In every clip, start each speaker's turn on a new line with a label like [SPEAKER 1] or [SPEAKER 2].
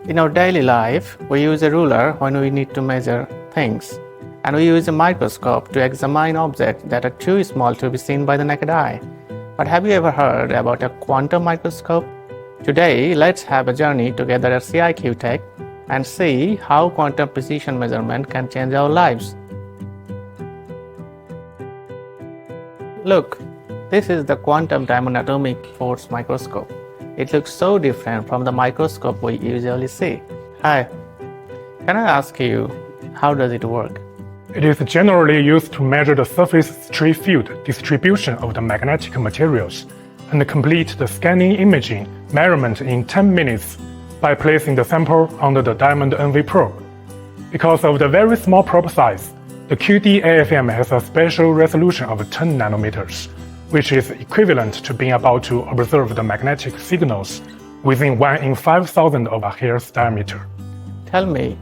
[SPEAKER 1] In our daily life, we use a ruler when we need to measure things, and we use a microscope to examine objects that are too small to be seen by the naked eye. But have you ever heard about a quantum microscope? Today, let's have a journey together at CIQ Tech and see how quantum precision measurement can change our lives. Look, this is the quantum diamond atomic force microscope. It looks so different from the microscope we usually see. Hi, can I ask you, how does it work?
[SPEAKER 2] It is generally used to measure the surface stray field distribution of the magnetic materials and complete the scanning imaging measurement in 10 minutes by placing the sample under the diamond Anhui probe. Because of the very small probe size, the QD-AFM has a spatial resolution of 10 nanometers, which is equivalent to being able to observe the magnetic signals within 1 in 5,000 of a hair's diameter.
[SPEAKER 1] Tell me,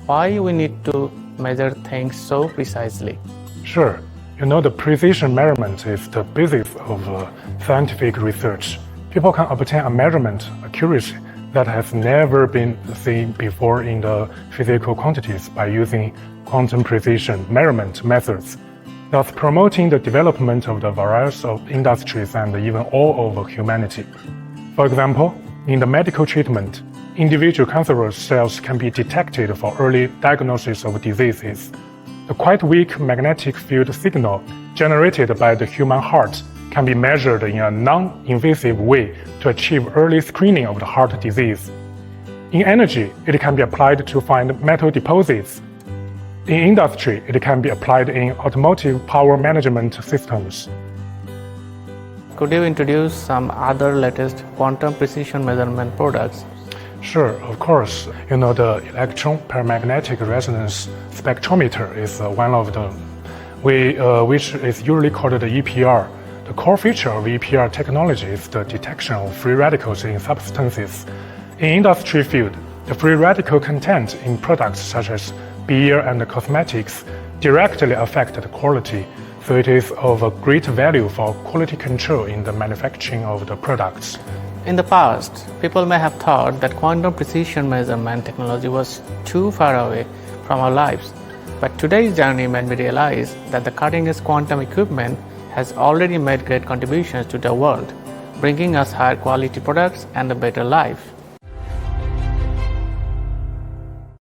[SPEAKER 1] why we need to measure things so precisely?
[SPEAKER 2] Sure, the precision measurement is the basis of scientific research. People can obtain a measurement accuracy that has never been seen before in the physical quantities by using quantum precision measurement methods, thus promoting the development of the variety of industries and even all over humanity. For example, in the medical treatment, individual cancerous cells can be detected for early diagnosis of diseases. The quite weak magnetic field signal generated by the human heart can be measured in a non-invasive way to achieve early screening of the heart disease. In energy, it can be applied to find metal deposits. In industry, it can be applied in automotive power management systems.
[SPEAKER 1] Could you introduce some other latest quantum precision measurement products?
[SPEAKER 2] Sure, of course. The electron paramagnetic resonance spectrometer is one of them, which is usually called the EPR. The core feature of EPR technology is the detection of free radicals in substances. In industry field, the free radical content in products such as beer and cosmetics directly affect the quality, so it is of a great value for quality control in the manufacturing of the products.
[SPEAKER 1] In the past, people may have thought that quantum precision measurement technology was too far away from our lives. But today's journey made me realize that the cutting-edge quantum equipment has already made great contributions to the world, bringing us higher quality products and a better life.